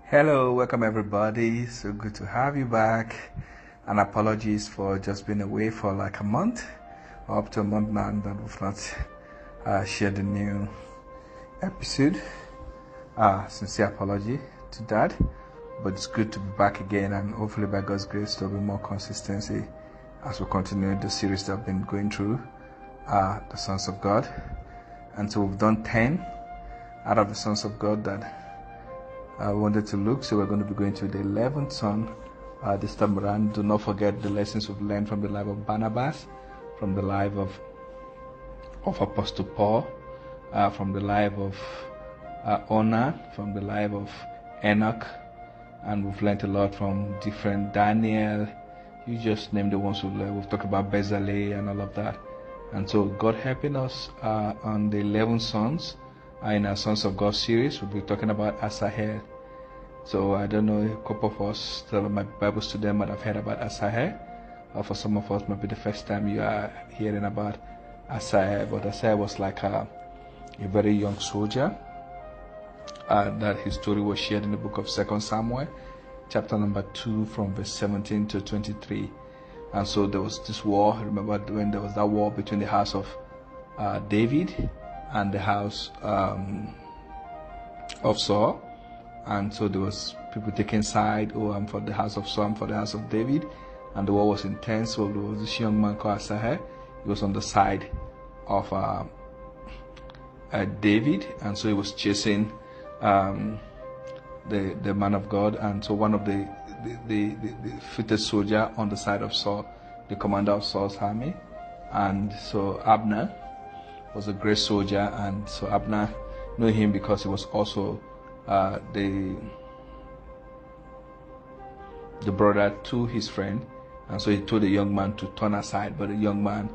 Hello, welcome everybody. So good to have you back. And apologies for just being away for like a month, or up to a month now, that we've not shared a new episode. Sincere apology to that. But it's good to be back again, and hopefully by God's grace there'll be more consistency as we continue the series that I've been going through, the Sons of God. And so we've done 10 out of the Sons of God that I wanted to look, so we're going to be going to the 11th son this time around. Do not forget the lessons we've learned from the life of Barnabas, from the life of Apostle Paul, from the life of Onan, from the life of Enoch, and we've learned a lot from different Daniel. You just name the ones we've talked about, Bezalel and all of that. And so God helping us on the 11 sons. In our Sons of God series, we'll be talking about Asahel. So I don't know, a couple of us that are my Bible students might have heard about Asahel, or for some of us might be the first time you are hearing about Asahel. But Asahel was like a very young soldier that his story was shared in the book of 2 Samuel, chapter number 2, from verse 17 to 23. And so there was this war. Remember when there was that war between the house of David and the house of Saul, and so there was people taking side. I'm for the house of Saul, I'm for the house of David, and the war was intense. So there was this young man called Asahel. He was on the side of David, and so he was chasing the man of God. And so one of the fitted soldier on the side of Saul, the commander of Saul's army, and so Abner was a great soldier. And so Abner knew him because he was also the brother to his friend. And so he told the young man to turn aside, but the young man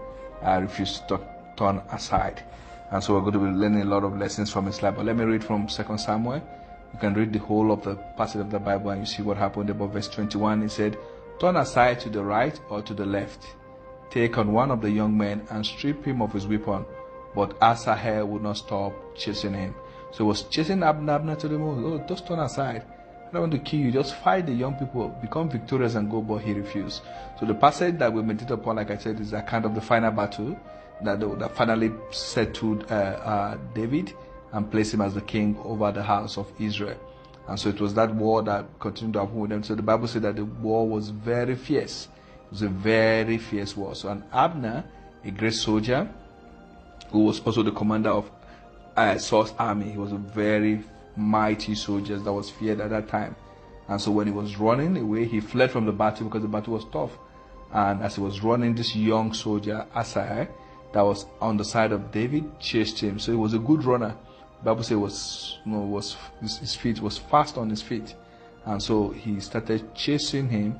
refused to turn aside. And so we're going to be learning a lot of lessons from his life. But let me read from 2 Samuel. You can read the whole of the passage of the Bible and you see what happened. About verse 21, it said, "Turn aside to the right or to the left. Take on one of the young men and strip him of his weapon." But Asahel would not stop chasing him. So he was chasing Abner to the moon. "Oh, just turn aside. I don't want to kill you. Just fight the young people. Become victorious and go." But he refused. So the passage that we meditate upon, like I said, is a kind of the final battle that finally settled David and placed him as the king over the house of Israel. And so it was that war that continued to happen with them. So the Bible said that the war was very fierce. It was a very fierce war. So and Abner, a great soldier, who was also the commander of Saul's army. He was a very mighty soldier that was feared at that time. And so when he was running away, he fled from the battle because the battle was tough. And as he was running, this young soldier, Asahel, that was on the side of David, chased him. So he was a good runner. The Bible says his feet was fast on his feet. And so he started chasing him,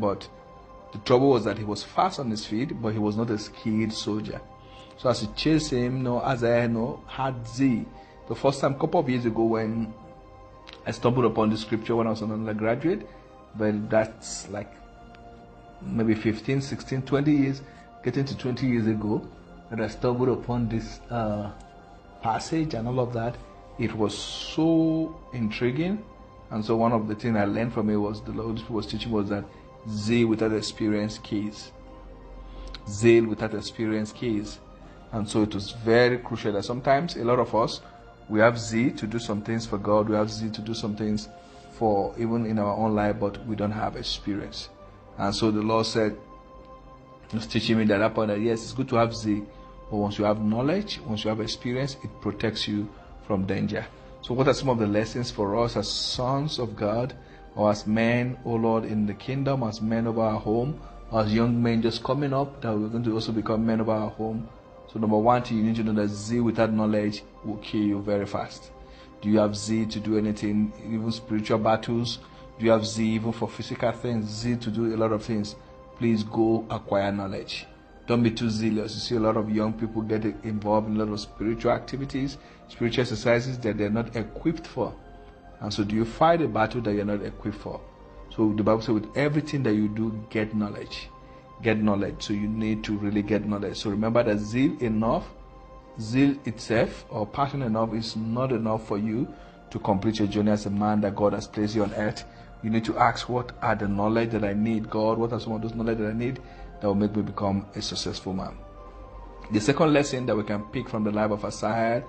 but the trouble was that he was fast on his feet, but he was not a skilled soldier. So as he chased him, Asahel had zeal. The first time, a couple of years ago, when I stumbled upon the scripture when I was an undergraduate, but that's like maybe 15, 16, 20 years, getting to 20 years ago, that I stumbled upon this passage and all of that. It was so intriguing. And so one of the things I learned from it was the Lord was teaching was that zeal without experience kills. Zeal without experience kills. And so it was very crucial that sometimes a lot of us, we have zeal to do some things for God, we have zeal to do some things for even in our own life, but we don't have experience. And so the Lord said, He was teaching me at that point that yes, it's good to have zeal, but once you have knowledge, once you have experience, it protects you from danger. So what are some of the lessons for us as sons of God, or as men, oh Lord, in the kingdom, as men of our home, as young men just coming up, that we're going to also become men of our home? So number one, you need to know that zeal without knowledge will kill you very fast. Do you have zeal to do anything, even spiritual battles? Do you have zeal even for physical things? Zeal to do a lot of things? Please go acquire knowledge. Don't be too zealous. You see a lot of young people get involved in a lot of spiritual activities, spiritual exercises that they're not equipped for. And so do you fight a battle that you're not equipped for? So the Bible says with everything that you do, get knowledge. Get knowledge. So you need to really get knowledge. So remember that zeal itself or passion enough is not enough for you to complete your journey as a man that God has placed you on earth. You need to ask, what are the knowledge that I need? God, what are some of those knowledge that I need that will make me become a successful man? The second lesson that we can pick from the life of Asahel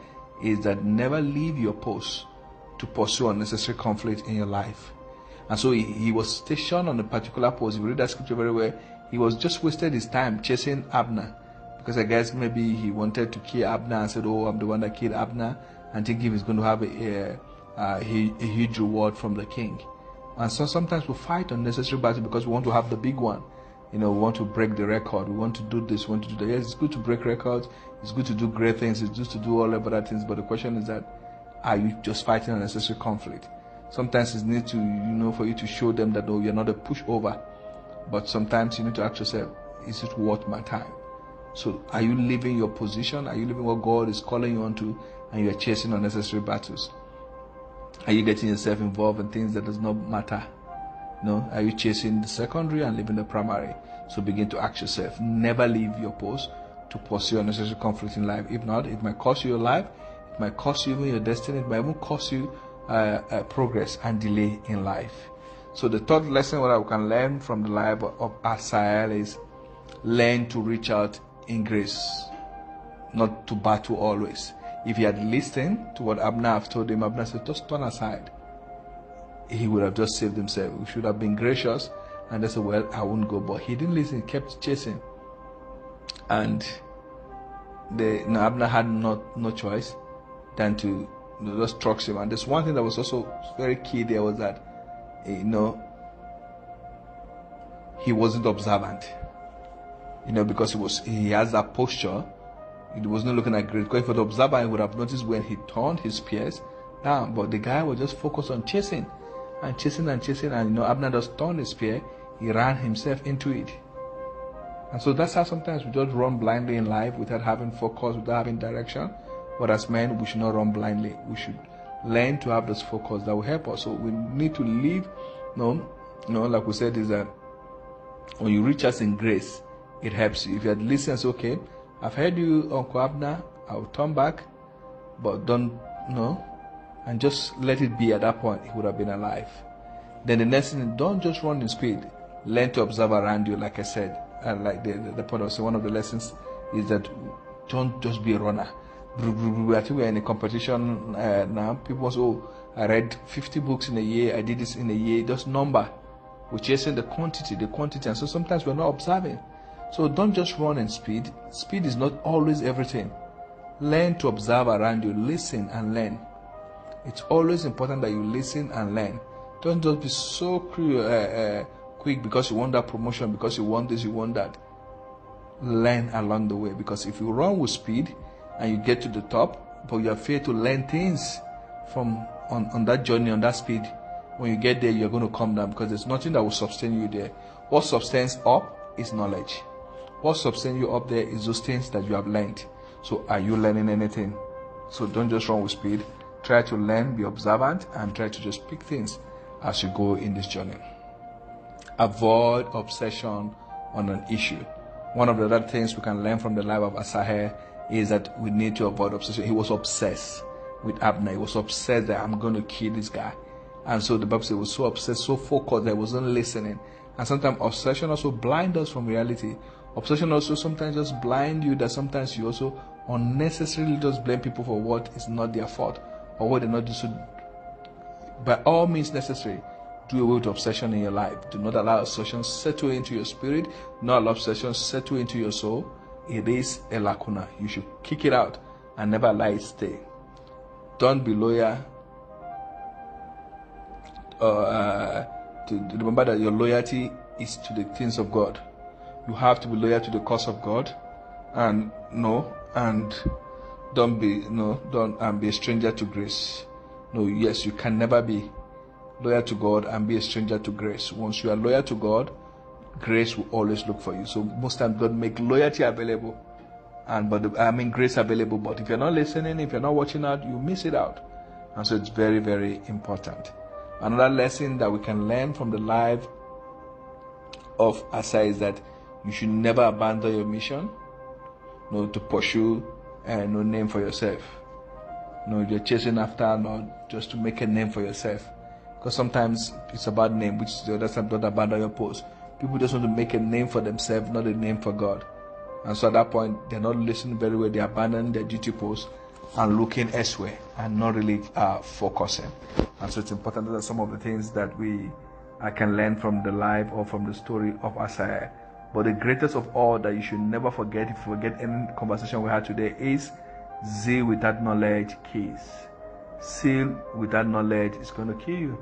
is that never leave your post to pursue unnecessary conflict in your life. And so he was stationed on a particular post. If you read that scripture very well, he was just wasted his time chasing Abner, because I guess maybe he wanted to kill Abner and said, oh, I'm the one that killed Abner, and thinking he's going to have a huge reward from the king. And so sometimes we fight unnecessary battles because we want to have the big one. We want to break the record. We want to do this, we want to do that. Yes, it's good to break records. It's good to do great things. It's good to do all of other things. But the question is that, are you just fighting unnecessary conflict? Sometimes it's need to, for you to show them that, no, you're not a pushover. But sometimes you need to ask yourself, is it worth my time? So are you living your position? Are you living what God is calling you onto, and you are chasing unnecessary battles? Are you getting yourself involved in things that does not matter? No? Are you chasing the secondary and leaving the primary? So begin to ask yourself, never leave your post to pursue unnecessary conflict in life. If not, it might cost you your life, it might cost you even your destiny, it might even cost you progress and delay in life. So the third lesson what I can learn from the life of Asahel is learn to reach out in grace, not to battle always. If he had listened to what Abner have told him, Abner said, just turn aside, he would have just saved himself. We should have been gracious and they said, well, I won't go. But he didn't listen, he kept chasing. And Abner had no choice than to just trust him. And there's one thing that was also very key there was that, he wasn't observant. Because he has that posture. He was not looking at grace. Because if he was observant, he would have noticed when he turned his spears down. But the guy was just focused on chasing. And Abner just turned his spear. He ran himself into it. And so that's how sometimes we just run blindly in life without having focus, without having direction. But as men, we should not run blindly. We should learn to have this focus that will help us. So we need to live, like we said, is that when you reach us in grace, it helps you. If you had listened and say, okay, I've heard you, Uncle Abner, I'll turn back, but don't, and just let it be. At that point, he would have been alive. Then the next thing, don't just run in speed. Learn to observe around you, like I said. And like the point of one of the lessons is that don't just be a runner. I think we're in a competition now. People say, I read 50 books in a year, I did this in a year. Just number. We're chasing the quantity. And so sometimes we're not observing. So don't just run in speed. Speed is not always everything. Learn to observe around you. Listen and learn. It's always important that you listen and learn. Don't just be so quick because you want that promotion, because you want this, you want that. Learn along the way. Because if you run with speed and you get to the top, but you are afraid to learn things from on that journey, on that speed, when you get there, you're going to come down because there's nothing that will sustain you there. What sustains up is knowledge. What sustains you up there is those things that you have learned. So are you learning anything? So don't just run with speed. Try to learn, be observant, and try to just pick things as you go in this journey. Avoid obsession on an issue. One of the other things we can learn from the life of Asahel is that we need to avoid obsession. He was obsessed with Abner. He was obsessed that I'm going to kill this guy. And so the Bible says he was so obsessed, so focused that he wasn't listening. And sometimes obsession also blinds us from reality. Obsession also sometimes just blind you that sometimes you also unnecessarily just blame people for what is not their fault or what they're not doing. So by all means necessary, do away with obsession in your life. Do not allow obsession settle into your spirit. Do not allow obsession settle into your soul. It is a lacuna. You should kick it out and never allow it stay. Don't be loyal. To remember that your loyalty is to the things of God. You have to be loyal to the cause of God, and don't be a stranger to grace. Yes, you can never be loyal to God and be a stranger to grace. Once you are loyal to God, grace will always look for you. So most times God make loyalty available, grace available. But if you're not listening, if you're not watching out, you miss it out. And so it's very, very important. Another lesson that we can learn from the life of Asahel is that you should never abandon your mission, to pursue no name for yourself. you're chasing after, not just to make a name for yourself. Because sometimes it's about name, which is the other side, not abandon your post. People just want to make a name for themselves, not a name for God. And so at that point, they're not listening very well. They abandon their duty post and looking elsewhere and not really focusing. And so it's important that some of the things that I can learn from the life or from the story of Asahel. But the greatest of all that you should never forget, if you forget any conversation we had today, is zeal without knowledge kills. Zeal without knowledge is going to kill you.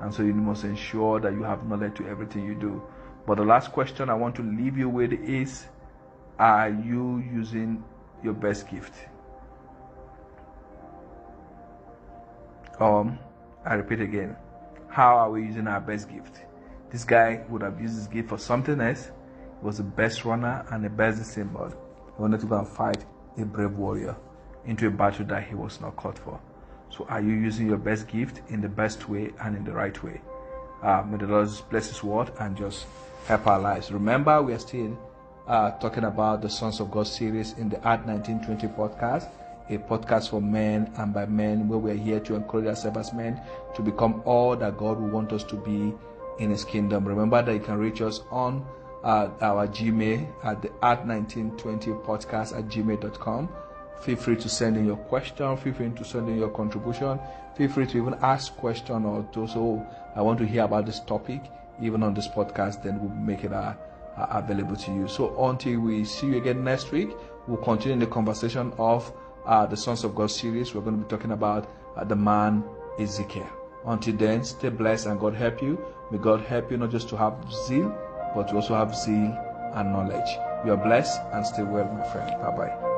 And so you must ensure that you have knowledge to everything you do. But the last question I want to leave you with is, are you using your best gift? I repeat again, how are we using our best gift? This guy would have used his gift for something else. He was the best runner and the best symbol. He wanted to go and fight a brave warrior into a battle that he was not called for. So are you using your best gift in the best way and in the right way? May the Lord bless His word and just help our lives. Remember, we are still talking about the Sons of God series in the Art 1920 podcast, a podcast for men and by men, where we are here to encourage ourselves as men to become all that God will want us to be in His kingdom. Remember that you can reach us on our Gmail at the art1920podcast@gmail.com. Feel free to send in your question, feel free to send in your contribution, feel free to even ask question or to so I want to hear about this topic even on this podcast, then we'll make it available to you. So until we see you again next week, we'll continue the conversation of the Sons of God series. We're going to be talking about the man Ezekiel. Until then, stay blessed and God help you. May God help you not just to have zeal, but to also have zeal and knowledge. You are blessed and stay well, my friend. Bye-bye.